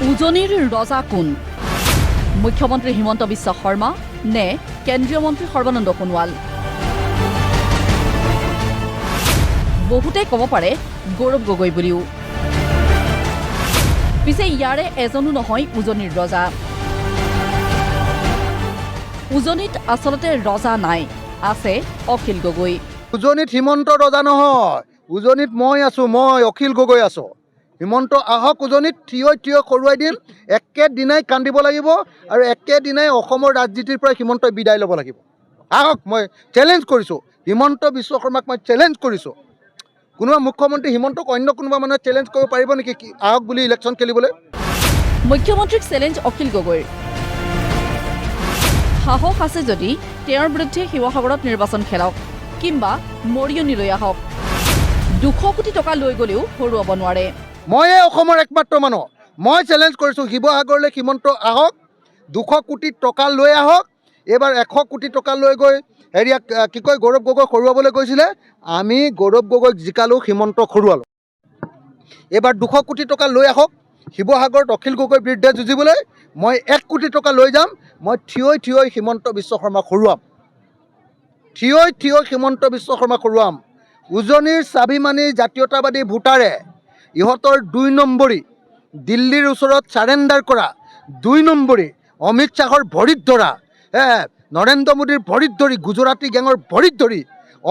উজনিৰ ৰজা কোন? মুখ্যমন্ত্ৰী হিমন্ত বিশ্ব শৰ্মা নে কেন্দ্ৰীয় মন্ত্ৰী সৰ্বানন্দ সোণোৱাল? বহুতে ক'ব পাৰে গৌৰৱ গগৈ বুলিও। পিছে ইয়াৰে এজনো নহয় উজনিৰ ৰজা। উজনিত আচলতে ৰজা নাই, আছে অখিল গগৈ। উজনিত হিমন্ত ৰজা নহয়, উজনিত মই আছো, মই অখিল গগৈ আছো। হিমন্ত আহক উজনিত, থিয় কৰোৱাই দিম, একেদিনাই কান্দিব লাগিব আৰু একেদিনাই অসমৰ ৰাজনীতিৰ পৰা হিমন্তই বিদায় ল'ব লাগিব। আহক, মই চেলেঞ্জ কৰিছোঁ, হিমন্ত বিশ্ব শৰ্মাক মই চেলেঞ্জ কৰিছোঁ। কোনোবা মুখ্যমন্ত্ৰী হিমন্তক অন্য কোনোবা মানুহে চেলেঞ্জ কৰিব পাৰিব নেকি আহক বুলি ইলেকশ্যন খেলিবলৈ? মুখ্যমন্ত্ৰীক চেলেঞ্জ অখিল গগৈৰ। সাহস আছে যদি তেওঁৰ বিৰুদ্ধে শিৱসাগৰত নিৰ্বাচন খেলক, কিংবা মৰিয়নিলৈ আহক। 200 কোটি টকা লৈ গ'লেও হৰুৱাব নোৱাৰে। ময়ে অসমৰ একমাত্ৰ মানুহ, মই চেলেঞ্জ কৰিছোঁ, শিৱসাগৰলৈ হিমন্ত আহক, 200 কোটি টকা লৈ আহক। এইবাৰ 100 কোটি টকা লৈ গৈ হেৰিয়াক কি কয় গৌৰৱ গগৈক হৰুৱাবলৈ গৈছিলে, আমি গৌৰৱ গগৈক জিকালোঁ, হিমন্তক হৰুৱালোঁ। এইবাৰ 200 কোটি টকা লৈ আহক, শিৱসাগৰত অখিল গগৈৰ বিৰুদ্ধে যুঁজিবলৈ। মই 1 কোটি টকা লৈ যাম, মই থিয় হিমন্ত বিশ্ব শৰ্মাক হৰুৱাম, থিয় হিমন্ত বিশ্ব শৰ্মাক হৰুৱাম। উজনিৰ স্বাভিমানী জাতীয়তাবাদী ভোটাৰে ইহঁতৰ 2 নম্বৰী, দিল্লীৰ ওচৰত চাৰেণ্ডাৰ কৰা 2 নম্বৰী, অমিত শ্বাহৰ ভৰিত ধৰা, নৰেন্দ্ৰ মোদীৰ ভৰিত ধৰি, গুজৰাটী গেঙৰ ভৰিত ধৰি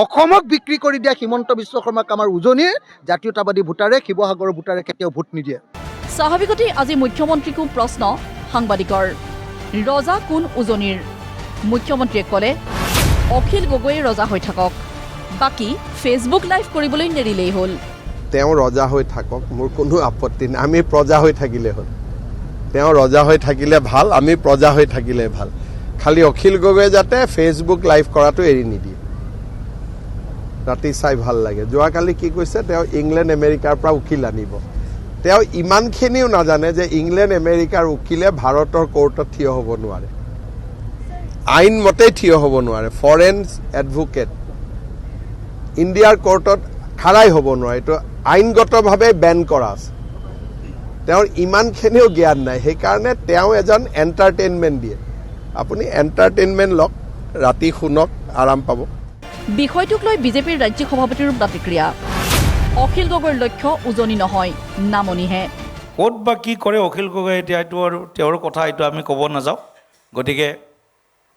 অসমক বিক্ৰী কৰি দিয়া হিমন্ত বিশ্ব শৰ্মাক আমাৰ উজনিৰ জাতীয়তাবাদী ভোটাৰে, শিৱসাগৰৰ ভোটাৰে কেতিয়াও ভোট নিদিয়ে। স্বাভাৱিকতেই আজি মুখ্যমন্ত্ৰীকো প্ৰশ্ন সাংবাদিকৰ, ৰজা কোন উজনিৰ? মুখ্যমন্ত্ৰীয়ে ক'লে অখিল গগৈয়ে ৰজা হৈ থাকক, বাকী ফেচবুক লাইভ কৰিবলৈ নেৰিলেই হ'ল। তেওঁ ৰজা হৈ থাকক, মোৰ কোনো আপত্তি নাই, আমি প্ৰজা হৈ থাকিলে হ'ল। তেওঁ ৰজা হৈ থাকিলে ভাল, আমি প্ৰজা হৈ থাকিলে ভাল। খালি অখিল গগৈয়ে যাতে ফেচবুক লাইভ কৰাটো এৰি নিদিয়ে, ৰাতি চাই ভাল লাগে। যোৱাকালি কি কৈছে, তেওঁ ইংলেণ্ড আমেৰিকাৰ পৰা উকিল আনিব। তেওঁ ইমানখিনিও নাজানে যে ইংলেণ্ড আমেৰিকাৰ উকিলে ভাৰতৰ কোৰ্টত থিয় হ'ব নোৱাৰে, আইন মতেই থিয় হ'ব নোৱাৰে। ফৰেন এডভোকেট ইণ্ডিয়াৰ কোৰ্টত খাৰাই হ'ব নোৱাৰে, এইটো আইনগতভাৱে বেন কৰা আছে। তেওঁৰ ইমানখিনিও জ্ঞান নাই, সেইকাৰণে তেওঁ এজন এণ্টাৰটেইনমেণ্ট দিয়ে। আপুনি এণ্টাৰটেইনমেণ্ট লওক, ৰাতি শুনক, আৰাম পাব। বিষয়টোক লৈ বিজেপিৰ ৰাজ্যিক সভাপতিৰ প্ৰতিক্ৰিয়া, অখিল গগৈৰ লক্ষ্য উজনি নহয়, নামনিহে। ক'ত বা কি কৰে অখিল গগৈ, এতিয়া এইটো আৰু তেওঁৰ কথা, এইটো আমি ক'ব নাযাওঁ। গতিকে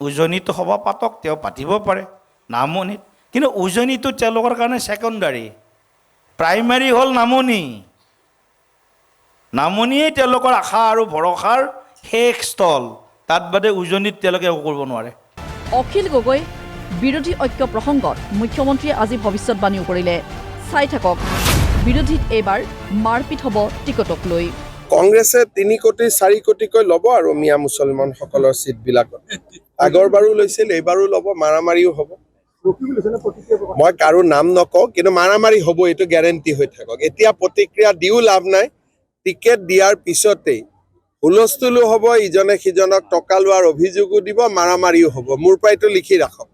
উজনিত সভা পাতক, তেওঁ পাতিব পাৰে, নামনিত। কিন্তু উজনিটো তেওঁলোকৰ কাৰণে ছেকেণ্ডাৰী, প্ৰাইমাৰী হ'ল নামনি। নামনিয়েই তেওঁলোকৰ আশা আৰু ভৰসাৰ শেষ স্থল, তাত বাদে উজনিত তেওঁলোকে একো কৰিব নোৱাৰে। অখিল গগৈ বিৰোধী ঐক্য প্ৰসংগত মুখ্যমন্ত্ৰীয়ে আজি ভৱিষ্যতবাণীও কৰিলে। চাই থাকক, বিৰোধীত এইবাৰ মাৰপিট হ'ব টিকটক লৈ। কংগ্ৰেছে 3 কোটি 4 কোটিকৈ ল'ব আৰু মিয়া মুছলমানসকলৰ ছিটবিলাকত। আগৰবাৰো লৈছিল, এইবাৰো ল'ব, মাৰামাৰিও হ'ব। মই কাৰো নাম নকওঁ, কিন্তু মাৰামাৰি হ'ব, এইটো গেৰেণ্টি হৈ থাকক। এতিয়া প্ৰতিক্ৰিয়া দিও লাভ নাই, টিকেট দিয়াৰ পিছতেই হুলস্থুলো হ'ব, ইজনে সিজনক টকা লোৱাৰ অভিযোগো দিব, মাৰামাৰিও হ'ব। মোৰ পৰা এইটো লিখি ৰাখক।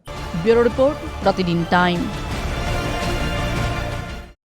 ব্যুৰ ৰিপৰ্ট, প্ৰতিদিন টাইম।